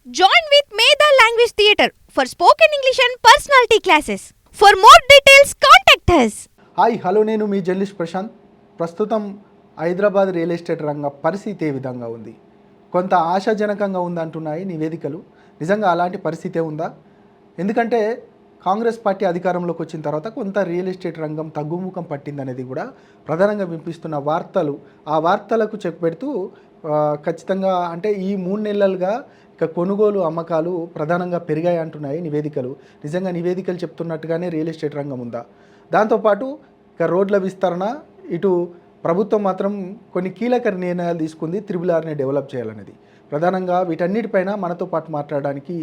Join with Medha Language Theatre for spoken English and personality classes. For more details, contact us. Hi hello నేను మీ journalist Prashanth. ప్రస్తుతం Hyderabad real estate రంగ పరిస్థితి ఏ విధంగా ఉంది? కొంత ఆశాజనకంగా ఉందంటున్నాయి నివేదికలు. నిజంగా అలాంటి పరిస్థితే ఉందా? ఎందుకంటే కాంగ్రెస్ పార్టీ అధికారంలోకి వచ్చిన తర్వాత కొంత రియల్ ఎస్టేట్ రంగం తగ్గుముఖం పట్టిందనేది కూడా ప్రధానంగా వినిపిస్తున్న వార్తలు. ఆ వార్తలకు చెక్ పెడుతూ ఖచ్చితంగా అంటే ఈ 3 నెలలుగా ఇక కొనుగోలు అమ్మకాలు ప్రధానంగా పెరిగాయి అంటున్నాయి నివేదికలు. నిజంగా నివేదికలు చెప్తున్నట్టుగానే రియల్ ఎస్టేట్ రంగం ఉందా? దాంతోపాటు ఇక రోడ్ల విస్తరణ, ఇటు ప్రభుత్వం మాత్రం కొన్ని కీలక నిర్ణయాలు తీసుకుంది త్రిబుల్-ఆర్ని డెవలప్ చేయాలనేది. ప్రధానంగా వీటన్నిటిపైన మనతో పాటు మాట్లాడడానికి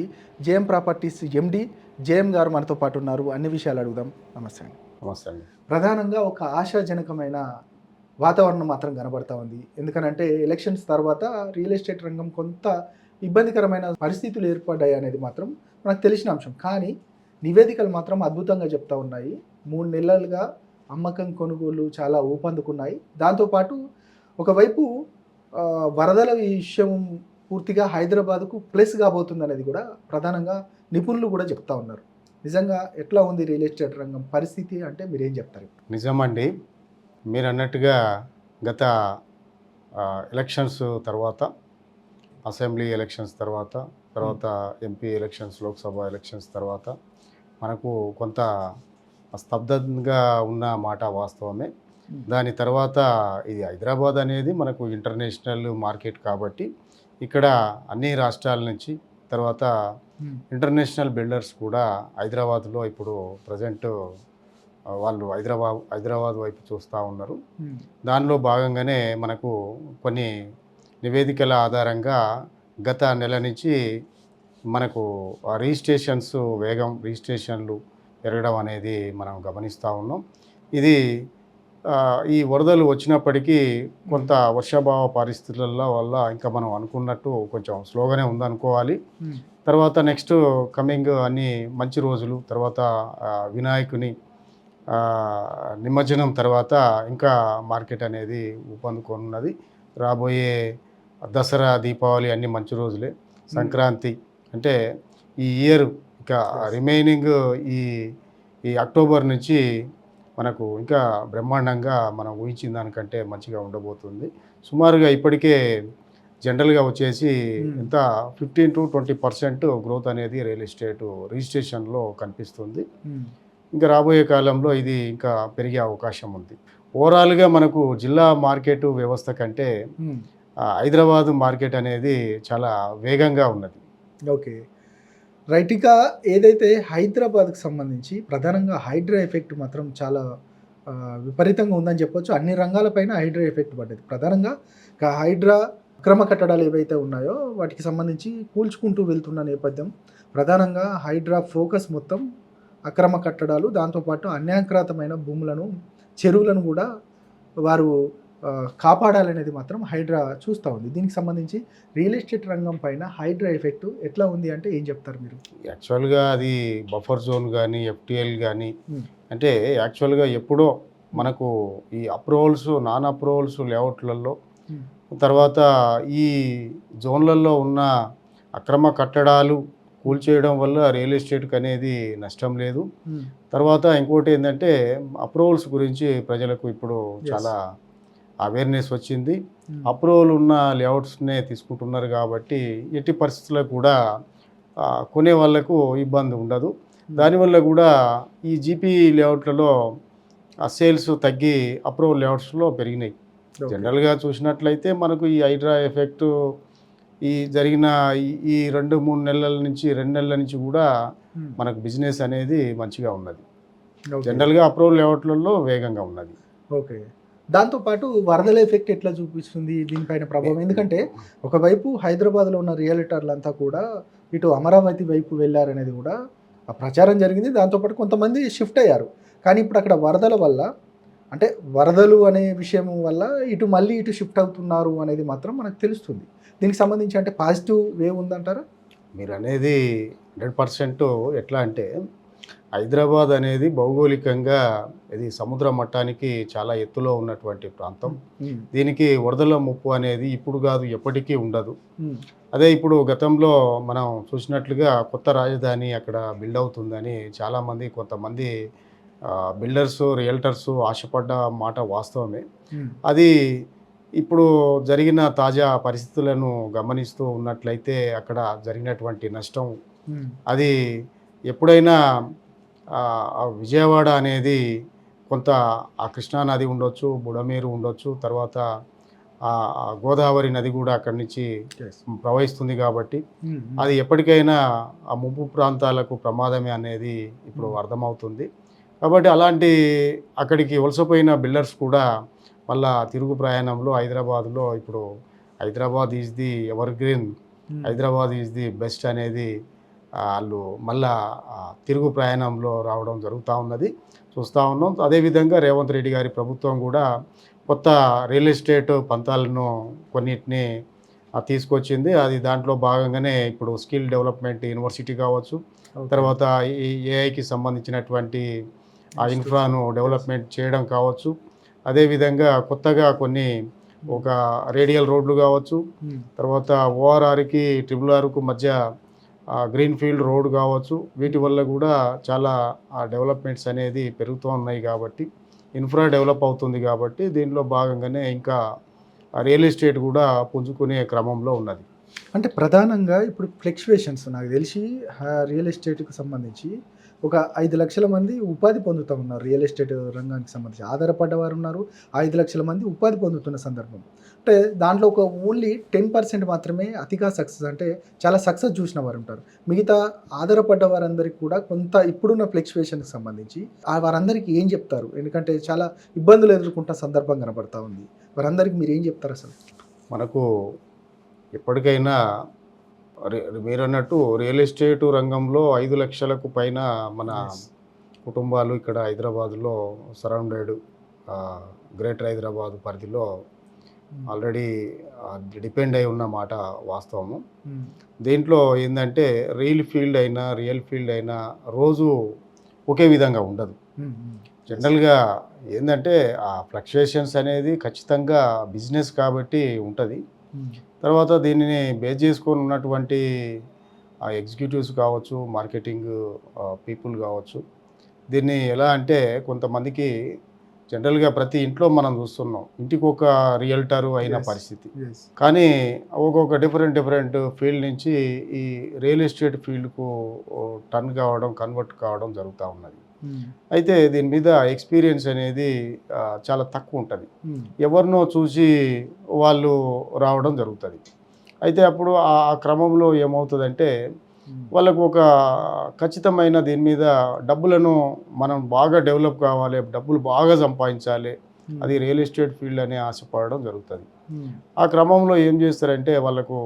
జేఎం ప్రాపర్టీస్ ఎండి జేఎం గారు మనతో పాటు ఉన్నారు. అన్ని విషయాలు అడుగుదాం. నమస్తే అండి. నమస్తే అండి. ప్రధానంగా ఒక ఆశాజనకమైన వాతావరణం మాత్రం కనబడతా ఉంది. ఎందుకనంటే ఎలక్షన్స్ తర్వాత రియల్ ఎస్టేట్ రంగం కొంత ఇబ్బందికరమైన పరిస్థితులు ఏర్పడ్డాయి అనేది మాత్రం మనకు తెలిసిన అంశం. కానీ నివేదికలు మాత్రం అద్భుతంగా చెప్తా ఉన్నాయి. 3 నెలలుగా అమ్మకం కొనుగోలు చాలా ఊపందుకున్నాయి. దాంతోపాటు ఒకవైపు వరదల విషయం పూర్తిగా హైదరాబాద్కు ప్లస్ కాబోతుంది అనేది కూడా ప్రధానంగా నిపుణులు కూడా చెప్తా ఉన్నారు. నిజంగా ఎట్లా ఉంది రియల్ ఎస్టేట్ రంగం పరిస్థితి అంటే మీరేం చెప్తారు? నిజమండి, మీరు అన్నట్టుగా గత ఎలక్షన్స్ తర్వాత, అసెంబ్లీ ఎలక్షన్స్ తర్వాత ఎంపీ ఎలక్షన్స్, లోక్సభ ఎలక్షన్స్ తర్వాత మనకు కొంత స్తబ్దంగా ఉన్న మాట వాస్తవమే. దాని తర్వాత ఇది హైదరాబాద్ అనేది మనకు ఇంటర్నేషనల్ మార్కెట్ కాబట్టి ఇక్కడ అన్ని రాష్ట్రాల నుంచి తర్వాత ఇంటర్నేషనల్ బిల్డర్స్ కూడా హైదరాబాద్లో ఇప్పుడు ప్రజెంట్ వాళ్ళు హైదరాబాద్ వైపు చూస్తూ ఉన్నారు. దానిలో భాగంగానే మనకు కొన్ని నివేదికల ఆధారంగా గత నెల నుంచి మనకు రిజిస్ట్రేషన్స్ రిజిస్ట్రేషన్లు పెరగడం అనేది మనం గమనిస్తూ ఉన్నాం. ఇది ఈ వరదలు వచ్చినప్పటికీ కొంత వర్షాభావ పరిస్థితుల వల్ల ఇంకా మనం అనుకున్నట్టు కొంచెం స్లోగానే ఉందనుకోవాలి. తర్వాత నెక్స్ట్ కమింగ్ అన్ని మంచి రోజులు తర్వాత వినాయకుని నిమజ్జనం తర్వాత ఇంకా మార్కెట్ అనేది ఊపందుకున్నది. రాబోయే దసరా, దీపావళి అన్ని మంచి రోజులే. సంక్రాంతి అంటే ఈ ఇయర్ ఇక రిమైనింగ్ ఈ అక్టోబర్ నుంచి మనకు ఇంకా బ్రహ్మాండంగా మనం ఊహించిన దానికంటే మంచిగా ఉండబోతుంది. సుమారుగా ఇప్పటికే జనరల్గా వచ్చేసి ఇంత 15 to 20% గ్రోత్ అనేది రియల్ ఎస్టేట్ రిజిస్ట్రేషన్లో కనిపిస్తుంది. ఇంకా రాబోయే కాలంలో ఇది ఇంకా పెరిగే అవకాశం ఉంది. ఓవరాల్గా మనకు జిల్లా మార్కెట్ వ్యవస్థ కంటే హైదరాబాద్ మార్కెట్ అనేది చాలా వేగంగా ఉన్నది. Okay, right. ఇక ఏదైతే హైదరాబాద్కి సంబంధించి ప్రధానంగా హైడ్రా ఎఫెక్ట్ మాత్రం చాలా విపరీతంగా ఉందని చెప్పొచ్చు. అన్ని రంగాలపైన హైడ్రా ఎఫెక్ట్ పడ్డది. ప్రధానంగా హైడ్రా అక్రమ కట్టడాలు ఏవైతే ఉన్నాయో వాటికి సంబంధించి కూల్చుకుంటూ వెళ్తున్న నేపథ్యం. ప్రధానంగా హైడ్రా ఫోకస్ మొత్తం అక్రమ కట్టడాలు, దాంతోపాటు అన్యాక్రాంతమైన భూములను, చెరువులను కూడా వారు కాపాడాలనేది మాత్రం హైడ్రా చూస్తూ ఉంది. దీనికి సంబంధించి రియల్ ఎస్టేట్ రంగం పైన హైడ్రా ఎఫెక్ట్ ఎట్లా ఉంది అంటే ఏం చెప్తారు మీరు? యాక్చువల్గా అది బఫర్ జోన్ కానీ ఎఫ్టిఎల్ కానీ అంటే యాక్చువల్గా ఎప్పుడో మనకు ఈ అప్రూవల్స్, నాన్ అప్రూవల్స్ లేఅవుట్లలో తర్వాత ఈ జోన్లలో ఉన్న అక్రమ కట్టడాలు కూల్చేయడం వల్ల రియల్ ఎస్టేట్కి అనేది నష్టం లేదు. తర్వాత ఇంకోటి ఏంటంటే అప్రూవల్స్ గురించి ప్రజలకు ఇప్పుడు చాలా అవేర్నెస్ వచ్చింది. అప్రూవల్ ఉన్న లేఅవుట్స్నే తీసుకుంటున్నారు కాబట్టి ఎట్టి పరిస్థితుల్లో కూడా కొనే వాళ్ళకు ఇబ్బంది ఉండదు. దానివల్ల కూడా ఈ జీపీ లేఅవుట్లలో సేల్స్ తగ్గి అప్రూవల్ లేఅవుట్స్లో పెరిగినాయి. జనరల్గా చూసినట్లయితే మనకు ఈ హైడ్రా ఎఫెక్ట్ ఈ జరిగిన ఈ 2-3 నెలల నుంచి 2 నెలల నుంచి కూడా మనకు బిజినెస్ అనేది మంచిగా ఉన్నది. జనరల్గా అప్రూవల్ లేఅవుట్లలో వేగంగా ఉన్నది. ఓకే, దాంతోపాటు వరదల ఎఫెక్ట్ ఎట్లా చూపిస్తుంది దీనిపైన ప్రభావం? ఎందుకంటే ఒకవైపు హైదరాబాద్లో ఉన్న రియల్టర్లంతా కూడా ఇటు అమరావతి వైపు వెళ్ళారనేది కూడా ప్రచారం జరిగింది. దాంతోపాటు కొంతమంది షిఫ్ట్ అయ్యారు. కానీ ఇప్పుడు అక్కడ వరదల వల్ల అంటే వరదలు అనే విషయం వల్ల మళ్ళీ ఇటు షిఫ్ట్ అవుతున్నారు అనేది మాత్రం మనకు తెలుస్తుంది. దీనికి సంబంధించి అంటే పాజిటివ్ వే ఉందంటారా? మీరు అనేది 100% ఎట్లా అంటే హైదరాబాద్ అనేది భౌగోళికంగా ఇది సముద్ర మట్టానికి చాలా ఎత్తులో ఉన్నటువంటి ప్రాంతం. దీనికి వరదల ముప్పు అనేది ఇప్పుడు కాదు ఎప్పటికీ ఉండదు. అదే ఇప్పుడు గతంలో మనం చూసినట్లుగా కొత్త రాజధాని అక్కడ బిల్డ్ అవుతుందని చాలామంది కొంతమంది బిల్డర్స్ రియల్టర్స్ ఆశపడ్డ మాట వాస్తవమే. అది ఇప్పుడు జరిగిన తాజా పరిస్థితులను గమనిస్తూ ఉన్నట్లయితే అక్కడ జరిగినటువంటి నష్టం అది ఎప్పుడైనా ఆ విజయవాడ అనేది కొంత ఆ కృష్ణా నది ఉండొచ్చు, బుడమేరు ఉండొచ్చు, తర్వాత ఆ గోదావరి నది కూడా అక్కడి నుంచి ప్రవహిస్తుంది కాబట్టి అది ఎప్పటికైనా ఆ ముంపు ప్రాంతాలకు ప్రమాదమే అనేది ఇప్పుడు అర్థమవుతుంది. కాబట్టి అలాంటి అక్కడికి వలసపోయిన బిల్డర్స్ కూడా మళ్ళా తిరుగు ప్రయాణంలో హైదరాబాద్లో ఇప్పుడు Hyderabad is the ever green, Hyderabad is the best అనేది వాళ్ళు మళ్ళా తిరుగు ప్రయాణంలో రావడం జరుగుతూ ఉన్నది, చూస్తూ ఉన్నాం. అదేవిధంగా రేవంత్ రెడ్డి గారి ప్రభుత్వం కూడా కొత్త రియల్ ఎస్టేట్ పంతాలను కొన్నిటిని తీసుకొచ్చింది. అది దాంట్లో భాగంగానే ఇప్పుడు స్కిల్ డెవలప్మెంట్ యూనివర్సిటీ కావచ్చు, తర్వాత ఈ ఏఐకి సంబంధించినటువంటి ఆ ఇన్ఫ్రాను డెవలప్మెంట్ చేయడం కావచ్చు, అదేవిధంగా కొత్తగా కొన్ని ఒక రేడియల్ రోడ్లు కావచ్చు, తర్వాత ఓఆర్ఆర్కి RRRకు మధ్య గ్రీన్ ఫీల్డ్ రోడ్ కావచ్చు, వీటి వల్ల కూడా చాలా డెవలప్మెంట్స్ అనేది పెరుగుతూ ఉన్నాయి. కాబట్టి ఇన్ఫ్రా డెవలప్ అవుతుంది కాబట్టి దీనిలో భాగంగానే ఇంకా రియల్ ఎస్టేట్ కూడా పుంజుకునే క్రమంలో ఉన్నది. అంటే ప్రధానంగా ఇప్పుడు ఫ్లక్చువేషన్స్ నాకు తెలిసి రియల్ ఎస్టేట్కి సంబంధించి ఒక 5 లక్షల మంది ఉపాధి పొందుతూ ఉన్నారు. రియల్ ఎస్టేట్ రంగానికి సంబంధించి ఆధారపడ్డవారు ఉన్నారు. 5 లక్షల మంది ఉపాధి పొందుతున్న సందర్భం. అంటే దాంట్లో ఒక ఓన్లీ 10% మాత్రమే అతిగా సక్సెస్, అంటే చాలా సక్సెస్ చూసిన వారు ఉంటారు. మిగతా ఆధారపడ్డ వారందరికీ కూడా కొంత ఇప్పుడున్న ఫ్లక్చువేషన్కి సంబంధించి వారందరికీ ఏం చెప్తారు? ఎందుకంటే చాలా ఇబ్బందులు ఎదుర్కొంటున్న సందర్భం కనబడతా ఉంది. వారందరికీ మీరు ఏం చెప్తారు? అసలు మనకు ఎప్పటికైనా మీరు అన్నట్టు రియల్ ఎస్టేట్ రంగంలో 5 లక్షలకు పైన మన కుటుంబాలు ఇక్కడ హైదరాబాద్లో సరౌండెడ్ గ్రేటర్ హైదరాబాద్ పరిధిలో ఆల్రెడీ డిపెండ్ అయి ఉన్న మాట వాస్తవము. దీంట్లో ఏంటంటే రియల్ ఫీల్డ్ అయినా రోజు ఒకే విధంగా ఉండదు. జనరల్గా ఏంటంటే ఆ ఫ్లక్చుయేషన్స్ అనేది ఖచ్చితంగా బిజినెస్ కాబట్టి ఉంటుంది. తర్వాత దీనిని బేస్ చేసుకొని ఉన్నటువంటి ఎగ్జిక్యూటివ్స్ కావచ్చు, మార్కెటింగ్ పీపుల్ కావచ్చు, దీన్ని ఎలా అంటే కొంతమందికి జనరల్గా ప్రతి ఇంట్లో మనం చూస్తున్నాం, ఇంటికి ఒక రియల్టరు అయిన పరిస్థితి. కానీ ఒక్కొక్క డిఫరెంట్ ఫీల్డ్ నుంచి ఈ రియల్ ఎస్టేట్ ఫీల్డ్కు కన్వర్ట్ కావడం జరుగుతూ ఉన్నది. అయితే దీని మీద ఎక్స్పీరియన్స్ అనేది చాలా తక్కువ ఉంటుంది. ఎవరినో చూసి వాళ్ళు రావడం జరుగుతుంది. అయితే అప్పుడు ఆ క్రమంలో ఏమవుతుందంటే వాళ్ళకు ఒక ఖచ్చితమైన దీని మీద డబ్బులను మనం బాగా డెవలప్ కావాలి, డబ్బులు బాగా సంపాదించాలి, అది రియల్ ఎస్టేట్ ఫీల్డ్ అనే ఆశపడడం జరుగుతుంది. ఆ క్రమంలో ఏం చేస్తారంటే వాళ్ళకు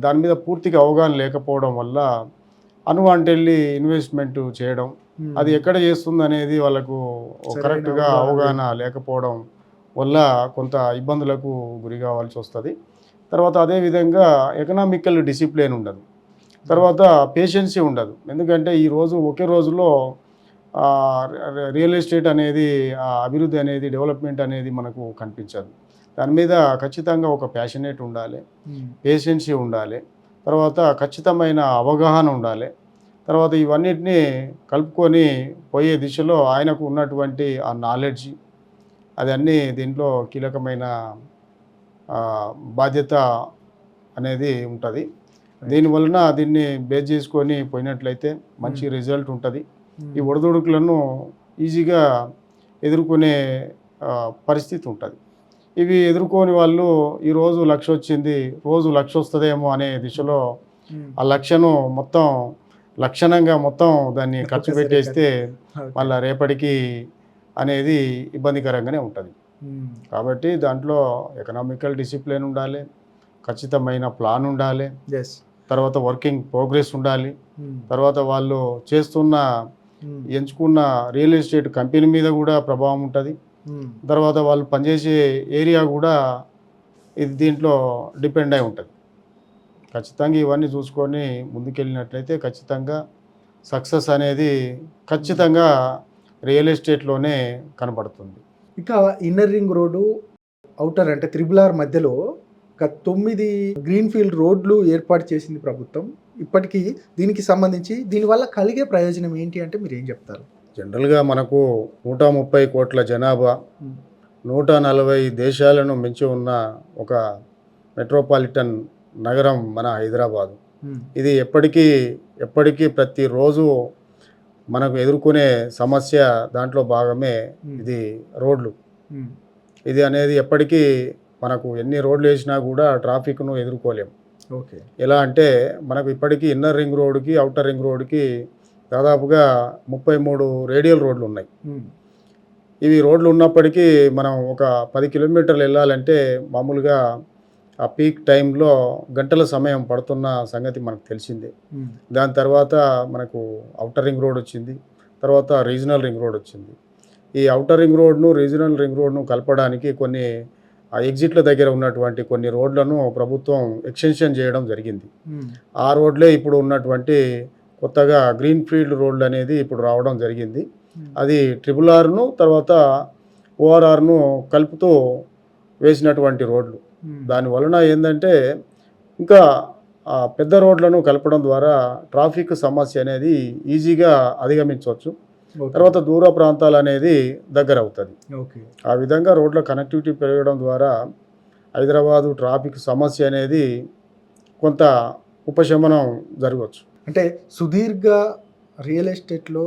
దాని మీద పూర్తిగా అవగాహన లేకపోవడం వల్ల అన్వాంటెడ్లీ ఇన్వెస్ట్మెంట్ చేయడం, అది ఎక్కడ చేస్తుంది అనేది వాళ్ళకు కరెక్ట్గా అవగాహన లేకపోవడం వల్ల కొంత ఇబ్బందులకు గురి కావాల్సి వస్తుంది. తర్వాత అదేవిధంగా ఎకనామికల్ డిసిప్లిన్ ఉండదు, తర్వాత పేషెన్సీ ఉండదు. ఎందుకంటే ఈరోజు ఒకే రోజులో రియల్ ఎస్టేట్ అనేది అభివృద్ధి అనేది డెవలప్మెంట్ అనేది మనకు కనిపించదు. దాని మీద ఖచ్చితంగా ఒక ప్యాషనేట్ ఉండాలి, పేషెన్సీ ఉండాలి, తర్వాత ఖచ్చితమైన అవగాహన ఉండాలి. తర్వాత ఇవన్నిటినీ కలుపుకొని పోయే దిశలో ఆయనకు ఉన్నటువంటి ఆ నాలెడ్జ్ అది అన్నీ దీంట్లో కీలకమైన బాధ్యత అనేది ఉంటుంది. దీనివలన దీన్ని బేస్ చేసుకొని పోయినట్లయితే మంచి రిజల్ట్ ఉంటుంది. ఈ ఒడిదుడుకులను ఈజీగా ఎదుర్కొనే పరిస్థితి ఉంటుంది. ఇవి ఎదుర్కొని వాళ్ళు ఈరోజు 1,00,000 వచ్చింది, రోజు 1,00,000 వస్తుందేమో అనే దిశలో ఆ లక్ష్యను మొత్తం లక్షణంగా మొత్తం దాన్ని ఖర్చు పెట్టేస్తే మళ్ళీ రేపటికి అనేది ఇబ్బందికరంగానే ఉంటుంది. కాబట్టి దాంట్లో ఎకనామికల్ డిసిప్లిన్ ఉండాలి, ఖచ్చితమైన ప్లాన్ ఉండాలి, తర్వాత వర్కింగ్ ప్రోగ్రెస్ ఉండాలి, తర్వాత వాళ్ళు ఎంచుకున్న రియల్ ఎస్టేట్ కంపెనీ మీద కూడా ప్రభావం ఉంటుంది, తర్వాత వాళ్ళు పనిచేసే ఏరియా కూడా ఇది దీంట్లో డిపెండ్ అయి ఉంటుంది. ఖచ్చితంగా ఇవన్నీ చూసుకొని ముందుకెళ్ళినట్లయితే ఖచ్చితంగా సక్సెస్ అనేది ఖచ్చితంగా రియల్ ఎస్టేట్లోనే కనబడుతుంది. ఇక ఇన్నర్ రింగ్ రోడ్డు, అవుటర్ అంటే త్రిబుల్ ఆర్ మధ్యలో ఒక 9 గ్రీన్ ఫీల్డ్ రోడ్లు ఏర్పాటు చేసింది ప్రభుత్వం. ఇప్పటికీ దీనికి సంబంధించి దీనివల్ల కలిగే ప్రయోజనం ఏంటి అంటే మీరు ఏం చెప్తారు? జనరల్గా మనకు 130 కోట్ల జనాభా, 140 దేశాలను మించి ఉన్న ఒక మెట్రోపాలిటన్ నగరం మన హైదరాబాదు. ఇది ఎప్పటికీ ప్రతిరోజు మనకు ఎదుర్కొనే సమస్య దాంట్లో భాగమే ఇది రోడ్లు. ఇది అనేది ఎప్పటికీ మనకు ఎన్ని రోడ్లు వేసినా కూడా ట్రాఫిక్ను ఎదుర్కోలేము. ఓకే. ఎలా అంటే మనకు ఇప్పటికీ ఇన్నర్ రింగ్ రోడ్డుకి అవుటర్ రింగ్ రోడ్డుకి దాదాపుగా 33 రేడియల్ రోడ్లు ఉన్నాయి. ఇవి రోడ్లు ఉన్నప్పటికీ మనం ఒక 10 కిలోమీటర్లు వెళ్ళాలంటే మామూలుగా ఆ పీక్ టైంలో గంటల సమయం పడుతున్న సంగతి మనకు తెలిసిందే. దాని తర్వాత మనకు అవుటర్ రింగ్ రోడ్ వచ్చింది, తర్వాత రీజనల్ రింగ్ రోడ్ వచ్చింది. ఈ అవుటర్ రింగ్ రోడ్ను రీజనల్ రింగ్ రోడ్ను కలపడానికి కొన్ని ఎగ్జిట్ల దగ్గర ఉన్నటువంటి కొన్ని రోడ్లను ప్రభుత్వం ఎక్స్టెన్షన్ చేయడం జరిగింది. ఆ రోడ్లే ఇప్పుడు ఉన్నటువంటి కొత్తగా గ్రీన్ ఫీల్డ్ రోడ్లు అనేది ఇప్పుడు రావడం జరిగింది. అది ట్రిపుల్ ఆర్ను తర్వాత ఓఆర్ఆర్ను కలుపుతూ వేసినటువంటి రోడ్లు. దాని వలన ఏంటంటే ఇంకా పెద్ద రోడ్లను కలపడం ద్వారా ట్రాఫిక్ సమస్య అనేది ఈజీగా అధిగమించవచ్చు. తర్వాత దూర ప్రాంతాలు అనేది దగ్గర అవుతుంది. ఆ విధంగా రోడ్ల కనెక్టివిటీ పెరగడం ద్వారా హైదరాబాదు ట్రాఫిక్ సమస్య అనేది కొంత ఉపశమనం జరగవచ్చు. అంటే సుదీర్ఘ రియల్ ఎస్టేట్లో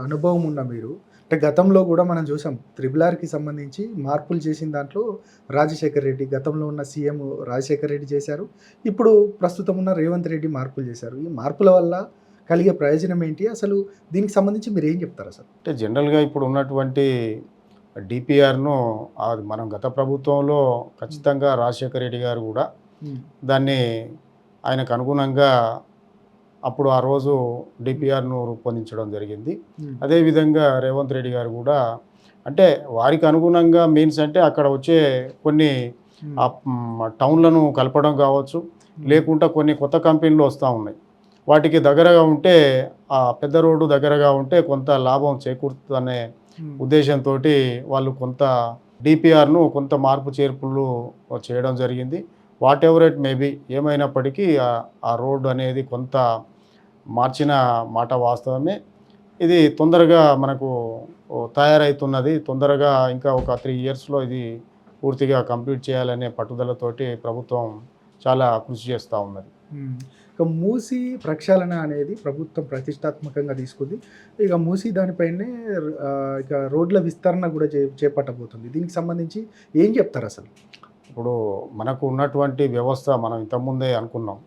అనుభవం ఉన్న మీరు, అంటే గతంలో కూడా మనం చూసాం త్రిబుల్ ఆర్కి సంబంధించి మార్పులు చేసిన దాంట్లో రాజశేఖర్ రెడ్డి, గతంలో ఉన్న సీఎం రాజశేఖర్ రెడ్డి చేశారు, ఇప్పుడు ప్రస్తుతం ఉన్న రేవంత్ రెడ్డి మార్పులు చేశారు. ఈ మార్పుల వల్ల కలిగే ప్రయోజనం ఏంటి, అసలు దీనికి సంబంధించి మీరు ఏం చెప్తారు అసలు? అంటే జనరల్గా ఇప్పుడు ఉన్నటువంటి డిపిఆర్ను మనం గత ప్రభుత్వంలో ఖచ్చితంగా రాజశేఖర రెడ్డి గారు కూడా దాన్ని ఆయనకు అనుగుణంగా అప్పుడు ఆ రోజు డిపిఆర్ను రూపొందించడం జరిగింది. అదేవిధంగా రేవంత్ రెడ్డి గారు కూడా అంటే వారికి అనుగుణంగా మీన్స్ అంటే అక్కడ వచ్చే కొన్ని టౌన్లను కలపడం కావచ్చు, లేకుంటే కొన్ని కొత్త కంపెనీలు వస్తూ ఉన్నాయి. వాటికి దగ్గరగా ఉంటే ఆ పెద్ద రోడ్డు దగ్గరగా ఉంటే కొంత లాభం చేకూరుతుందనే ఉద్దేశంతో వాళ్ళు కొంత డిపిఆర్ను కొంత మార్పు చేర్పులు చేయడం జరిగింది. వాట్ ఎవర్ ఇట్ మేబీ ఏమైనప్పటికీ ఆ రోడ్డు అనేది కొంత మార్చిన మాట వాస్తవమే. ఇది తొందరగా మనకు తయారవుతున్నది. తొందరగా ఇంకా ఒక 3 ఇయర్స్లో ఇది పూర్తిగా కంప్లీట్ చేయాలనే పట్టుదలతోటి ప్రభుత్వం చాలా కృషి చేస్తూ ఉన్నది. ఇక మూసీ ప్రక్షాళన అనేది ప్రభుత్వం ప్రతిష్టాత్మకంగా తీసుకుంది. ఇక మూసీ దానిపైనే ఇక రోడ్ల విస్తరణ కూడా చేపట్టబోతుంది. దీనికి సంబంధించి ఏం చెప్తారు అసలు? ఇప్పుడు మనకు ఉన్నటువంటి వ్యవస్థ మనం ఇంతకుముందే అనుకున్నాం,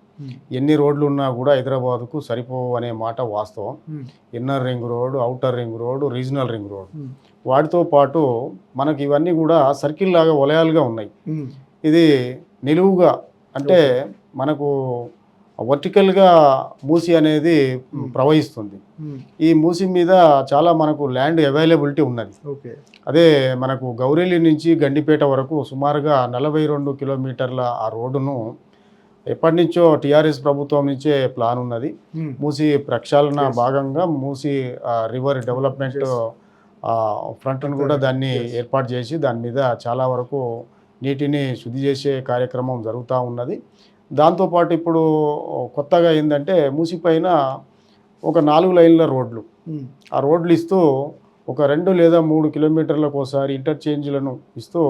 ఎన్ని రోడ్లు ఉన్నా కూడా హైదరాబాద్కు సరిపోవు అనే మాట వాస్తవం. Inner ring road, outer ring road, regional ring road, వాటితో పాటు మనకి ఇవన్నీ కూడా సర్కిల్ లాగా వలయాలుగా ఉన్నాయి. ఇది నిలువుగా అంటే మనకు వర్టికల్గా మూసీ అనేది ప్రవహిస్తుంది. ఈ మూసీ మీద చాలా మనకు ల్యాండ్ అవైలబిలిటీ ఉన్నది. అదే మనకు గౌరెల్లి నుంచి గండిపేట వరకు సుమారుగా 42 కిలోమీటర్ల ఆ రోడ్డును ఎప్పటి నుంచో టీఆర్ఎస్ ప్రభుత్వం నుంచే ప్లాన్ ఉన్నది. మూసీ ప్రక్షాళన భాగంగా మూసీ రివర్ డెవలప్మెంట్ ఫ్రంట్ను కూడా దాన్ని ఏర్పాటు చేసి దాని మీద చాలా వరకు నీటిని శుద్ధి చేసే కార్యక్రమం జరుగుతూ ఉన్నది. దాంతోపాటు ఇప్పుడు కొత్తగా ఏంటంటే మూసీ పైన ఒక 4 లైన్ల రోడ్లు, ఆ రోడ్లు ఇస్తూ ఒక 2 లేదా 3 కిలోమీటర్లకు ఒకసారి ఇంటర్చేంజ్లను ఇస్తూ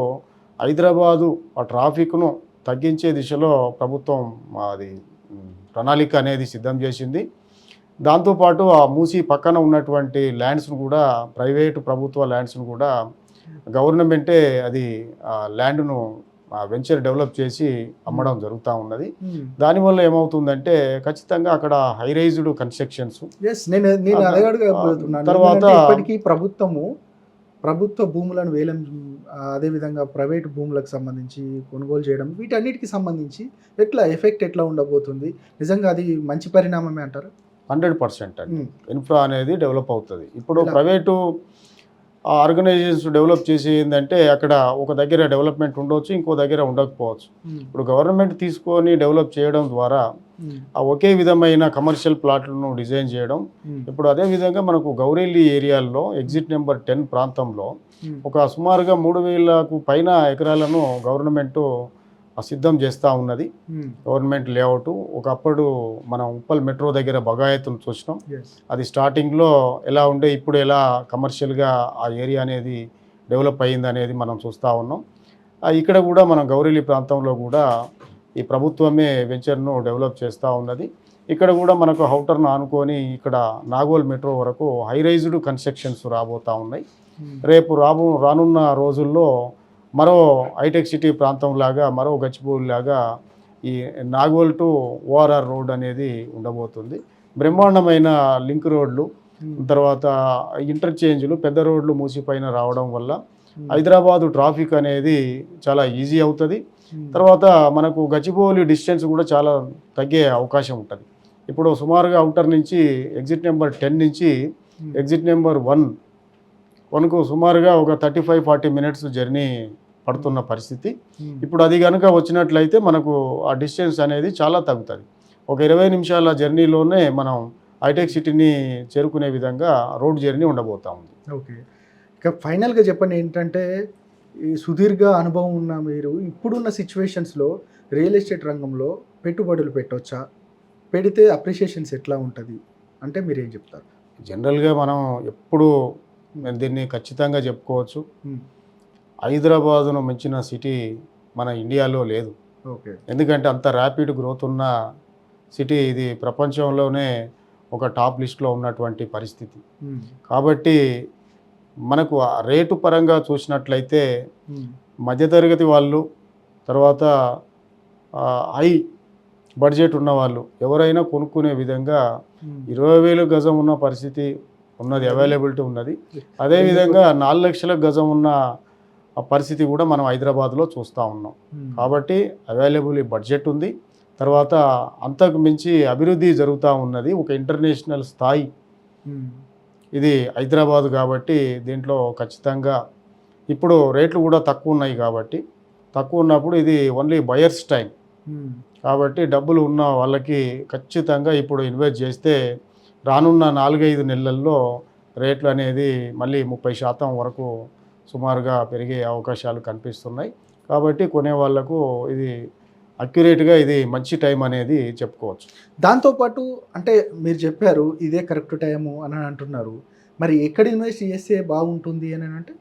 హైదరాబాదు ఆ ట్రాఫిక్ను తగ్గించే దిశలో ప్రభుత్వం అది ప్రణాళిక అనేది సిద్ధం చేసింది. దాంతోపాటు ఆ మూసీ పక్కన ఉన్నటువంటి ల్యాండ్స్ను కూడా ప్రైవేటు ప్రభుత్వ ల్యాండ్స్ను కూడా గవర్నమెంటే అది ల్యాండ్ను వెంచర్ డెవలప్ చేసి అమ్మడం జరుగుతూ ఉన్నది. దానివల్ల ఏమవుతుందంటే ఖచ్చితంగా అక్కడ హైరైజ్డ్ కన్స్ట్రక్షన్స్ తర్వాత ఇప్పటికీ ప్రభుత్వ భూములను వేలం, అదేవిధంగా ప్రైవేటు భూములకు సంబంధించి కొనుగోలు చేయడం, వీటన్నిటికి సంబంధించి ఎఫెక్ట్ ఎట్లా ఉండబోతుంది? నిజంగా అది మంచి పరిణామమే అంటారు? 100% అండి. ఇన్ఫ్రా అనేది డెవలప్ అవుతుంది. ఇప్పుడు ప్రైవేటు ఆ ఆర్గనైజేషన్స్ డెవలప్ చేసి ఏంటంటే అక్కడ ఒక దగ్గర డెవలప్మెంట్ ఉండవచ్చు, ఇంకో దగ్గర ఉండకపోవచ్చు. ఇప్పుడు గవర్నమెంట్ తీసుకొని డెవలప్ చేయడం ద్వారా ఆ ఒకే విధమైన కమర్షియల్ ప్లాట్లను డిజైన్ చేయడం. ఇప్పుడు అదే విధంగా మనకు గౌరెల్లి ఏరియాల్లో ఎగ్జిట్ నెంబర్ 10 ప్రాంతంలో ఒక సుమారుగా 3,000కు పైన ఎకరాలను గవర్నమెంటు సిద్ధం చేస్తూ ఉన్నది. గవర్నమెంట్ లేఅవుట్ ఒకప్పుడు మనం ఉప్పల్ మెట్రో దగ్గర బగాయత్తును చూసినాం. అది స్టార్టింగ్లో ఎలా ఉండే ఇప్పుడు ఎలా కమర్షియల్గా ఆ ఏరియా అనేది డెవలప్ అయ్యింది అనేది మనం చూస్తూ ఉన్నాం. ఇక్కడ కూడా మనం గౌరెల్లి ప్రాంతంలో కూడా ఈ ప్రభుత్వమే వెంచర్ను డెవలప్ చేస్తూ ఉన్నది. ఇక్కడ కూడా మనకు హౌటర్ను ఆనుకొని ఇక్కడ నాగోల్ మెట్రో వరకు హైరైజ్డ్ కన్స్ట్రక్షన్స్ రాబోతూ ఉన్నాయి. రేపు రానున్న రోజుల్లో మరో హైటెక్ సిటీ ప్రాంతంలాగా మరో గచ్చిబౌలిలాగా ఈ నాగోల్ టు ఓఆర్ఆర్ రోడ్ అనేది ఉండబోతుంది. బ్రహ్మాండమైన లింక్ రోడ్లు, తర్వాత ఇంటర్చేంజ్లు, పెద్ద రోడ్లు మూసిపైన రావడం వల్ల హైదరాబాదు ట్రాఫిక్ అనేది చాలా ఈజీ అవుతుంది. తర్వాత మనకు గచ్చిబౌలి డిస్టెన్స్ కూడా చాలా తగ్గే అవకాశం ఉంటుంది. ఇప్పుడు సుమారుగా అవుటర్ నుంచి ఎగ్జిట్ నెంబర్ 10 నుంచి ఎగ్జిట్ నెంబర్ 1కు సుమారుగా ఒక 35-40 మినిట్స్ జర్నీ పడుతున్న పరిస్థితి. ఇప్పుడు అది కనుక వచ్చినట్లయితే మనకు ఆ డిస్టెన్స్ అనేది చాలా తగ్గుతుంది. ఒక 20 నిమిషాల జర్నీలోనే మనం హైటెక్ సిటీని చేరుకునే విధంగా రోడ్ జర్నీ ఉండబోతా ఉంది. ఓకే, ఇక ఫైనల్గా చెప్పండి ఏంటంటే, ఈ సుదీర్ఘ అనుభవం ఉన్న మీరు ఇప్పుడున్న సిచ్యువేషన్స్లో రియల్ ఎస్టేట్ రంగంలో పెట్టుబడులు పెట్టవచ్చా? పెడితే అప్రిషియేషన్స్ ఎట్లా ఉంటుంది అంటే మీరేం చెప్తారు? జనరల్గా మనం ఎప్పుడు దీన్ని ఖచ్చితంగా చెప్పుకోవచ్చు, హైదరాబాదును మించిన సిటీ మన ఇండియాలో లేదు. ఓకే, ఎందుకంటే అంత ర్యాపిడ్ గ్రోత్ ఉన్న సిటీ ఇది, ప్రపంచంలోనే ఒక టాప్ లిస్ట్లో ఉన్నటువంటి పరిస్థితి. కాబట్టి మనకు ఆ రేటు పరంగా చూసినట్లయితే మధ్యతరగతి వాళ్ళు, తర్వాత హై బడ్జెట్ ఉన్న వాళ్ళు ఎవరైనా కొనుక్కునే విధంగా 20,000 గజం ఉన్న పరిస్థితి ఉన్నది, అవైలబిలిటీ ఉన్నది. అదేవిధంగా 4 లక్షల గజం ఉన్న పరిస్థితి కూడా మనం హైదరాబాద్లో చూస్తూ ఉన్నాం. కాబట్టి అవైలబుల్ బడ్జెట్ ఉంది. తర్వాత అంతకు మించి అభివృద్ధి జరుగుతూ ఉన్నది, ఒక ఇంటర్నేషనల్ స్థాయి ఇది హైదరాబాద్. కాబట్టి దీంట్లో ఖచ్చితంగా ఇప్పుడు రేట్లు కూడా తక్కువ ఉన్నాయి. కాబట్టి తక్కువ ఉన్నప్పుడు ఇది ఓన్లీ బయర్స్ టైం. కాబట్టి డబ్బులు ఉన్న వాళ్ళకి ఖచ్చితంగా ఇప్పుడు ఇన్వెస్ట్ చేస్తే రానున్న 4-5 నెలల్లో రేట్లు అనేది మళ్ళీ 30% వరకు సుమారుగా పెరిగే అవకాశాలు కనిపిస్తున్నాయి. కాబట్టి కొనే వాళ్లకు ఇది అక్యురేట్గా ఇది మంచి టైం అనేది చెప్పుకోవచ్చు. దాంతోపాటు అంటే మీరు చెప్పారు ఇదే కరెక్ట్ టైము అని అంటున్నారు, మరి ఎక్కడ ఇన్వెస్ట్ చేస్తే బాగుంటుంది అని అంటే?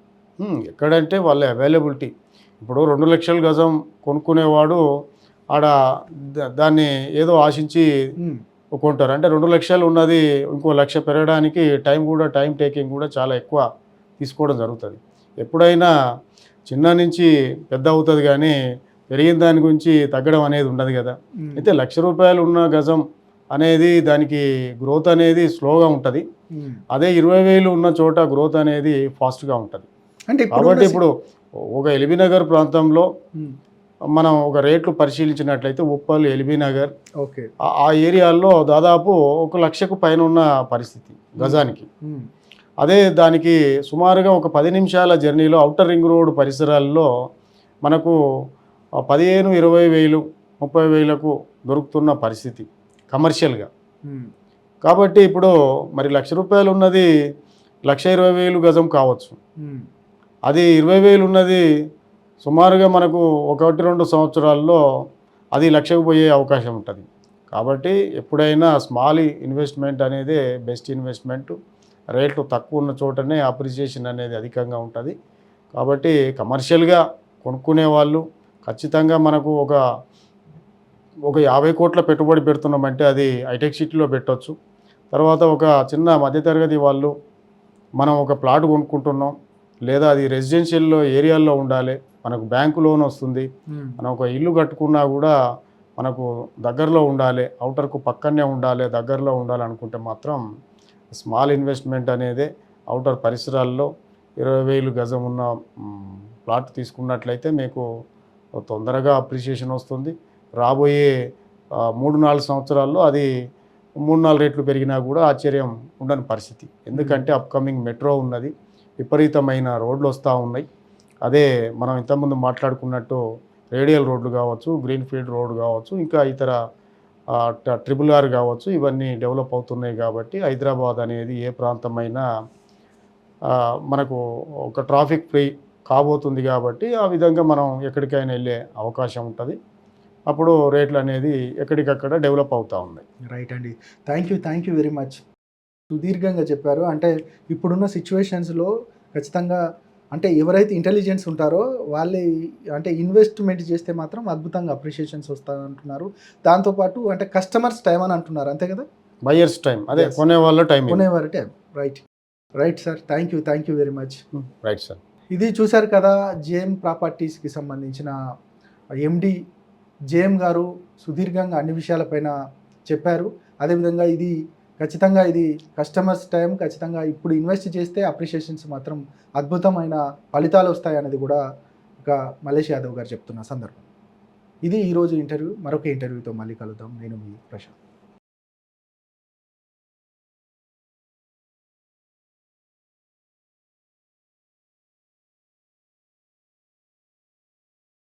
ఎక్కడంటే వాళ్ళ అవైలబిలిటీ. ఇప్పుడు 2 లక్షల గజం కొనుక్కునేవాడు ఆడ దాన్ని ఏదో ఆశించి కొంటారు. అంటే 2 లక్షలు ఉన్నది ఇంకో 1 లక్ష పెరగడానికి టైం టేకింగ్ కూడా చాలా ఎక్కువ తీసుకోవడం జరుగుతుంది. ఎప్పుడైనా చిన్న నుంచి పెద్ద అవుతుంది, కానీ పెరిగిన దాని గురించి తగ్గడం అనేది ఉండదు కదా. అయితే 1 లక్ష రూపాయలు ఉన్న గజం అనేది దానికి గ్రోత్ అనేది స్లోగా ఉంటుంది. అదే 20,000 ఉన్న చోట గ్రోత్ అనేది ఫాస్ట్గా ఉంటుంది. అంటే కాబట్టి ఇప్పుడు ఒక ఎల్బీ నగర్ ప్రాంతంలో మనం ఒక రేట్లు పరిశీలించినట్లయితే ఉప్పల్, ఎల్బీ నగర్, ఓకే, ఆ ఏరియాల్లో దాదాపు 1 లక్షకు పైన ఉన్న పరిస్థితి గజానికి. అదే దానికి సుమారుగా ఒక 10 నిమిషాల జర్నీలో ఔటర్ రింగ్ రోడ్ పరిసరాల్లో మనకు 15,000, 20,000, 30,000కు దొరుకుతున్న పరిస్థితి కమర్షియల్గా. కాబట్టి ఇప్పుడు మరి 1 లక్ష రూపాయలు ఉన్నది 1,20,000 గజం కావచ్చు, అది 20,000 ఉన్నది సుమారుగా మనకు 1-2 సంవత్సరాల్లో అది 1 లక్షకు పోయే అవకాశం ఉంటుంది. కాబట్టి ఎప్పుడైనా స్మాల్ ఇన్వెస్ట్మెంట్ అనేది బెస్ట్ ఇన్వెస్ట్మెంట్. రేట్లు తక్కువ ఉన్న చోటనే అప్రిసియేషన్ అనేది అధికంగా ఉంటుంది. కాబట్టి కమర్షియల్గా కొనుక్కునే వాళ్ళు ఖచ్చితంగా మనకు ఒక 50 కోట్ల పెట్టుబడి పెడుతున్నామంటే అది హైటెక్ సిటీలో పెట్టవచ్చు. తర్వాత ఒక చిన్న మధ్యతరగతి వాళ్ళు మనం ఒక ప్లాట్ కొనుక్కుంటున్నాం, లేదా అది రెసిడెన్షియల్ ఏరియాల్లో ఉండాలి, మనకు బ్యాంకు లోన్ వస్తుంది, మనం ఒక ఇల్లు కట్టుకున్నా కూడా మనకు దగ్గరలో ఉండాలి, అవుటర్కు పక్కనే ఉండాలి, దగ్గరలో ఉండాలి అనుకుంటే మాత్రం స్మాల్ ఇన్వెస్ట్మెంట్ అనేది అవుటర్ పరిసరాల్లో 20,000 గజం ఉన్న ప్లాట్ తీసుకున్నట్లయితే మీకు తొందరగా అప్రిషియేషన్ వస్తుంది. రాబోయే 3-4 సంవత్సరాల్లో అది 3-4 రెట్లు పెరిగినా కూడా ఆశ్చర్యం ఉండని పరిస్థితి. ఎందుకంటే అప్కమింగ్ మెట్రో ఉన్నది, విపరీతమైన రోడ్లు వస్తూ ఉన్నాయి. అదే మనం ఇంతకుముందు మాట్లాడుకున్నట్టు రేడియల్ రోడ్లు కావచ్చు, గ్రీన్ ఫీల్డ్ రోడ్ కావచ్చు, ఇంకా ఇతర ట్రిపుల్ ఆర్ కావచ్చు, ఇవన్నీ డెవలప్ అవుతున్నాయి కాబట్టి హైదరాబాద్ అనేది ఏ ప్రాంతమైనా మనకు ఒక ట్రాఫిక్ ఫ్రీ కాబోతుంది కాబట్టి ఆ విధంగా మనం ఎక్కడికైనా వెళ్ళే అవకాశం ఉంటుంది. అప్పుడు రేట్లు అనేది ఎక్కడికక్కడ డెవలప్ అవుతూ ఉన్నాయి. రైట్ అండి. Thank you very much. సుదీర్ఘంగా చెప్పారు. అంటే ఇప్పుడున్న సిచ్యువేషన్స్లో ఖచ్చితంగా అంటే ఎవరైతే ఇంటెలిజెన్స్ ఉంటారో వాళ్ళే అంటే ఇన్వెస్ట్మెంట్ చేస్తే మాత్రం అద్భుతంగా అప్రిషియేషన్స్ వస్తాయంటున్నారు. దాంతోపాటు అంటే కస్టమర్స్ టైం అని అంటున్నారు, అంతే కదా? బయర్స్ టైం, అదే Yes. కొనేవాళ్ళ టైం. కొనేవారి time. Right sir. Thank you very much. Right sir. ఇది చూశారు కదా, జేఎం ప్రాపర్టీస్కి సంబంధించిన ఎండి జేఎం గారు సుదీర్ఘంగా అన్ని విషయాలపైన చెప్పారు. అదేవిధంగా ఇది ఖచ్చితంగా ఇది కస్టమర్స్ టైం, ఖచ్చితంగా ఇప్పుడు ఇన్వెస్ట్ చేస్తే అప్రిషియేషన్స్ మాత్రం అద్భుతమైన ఫలితాలు వస్తాయి అనేది కూడా ఒక మల్లేష్ యాదవ్ గారు చెప్తున్న సందర్భం. ఇది ఈరోజు ఇంటర్వ్యూ. మరొక ఇంటర్వ్యూతో మళ్ళీ కలుద్దాం. నేను మీ ప్రశాంత్.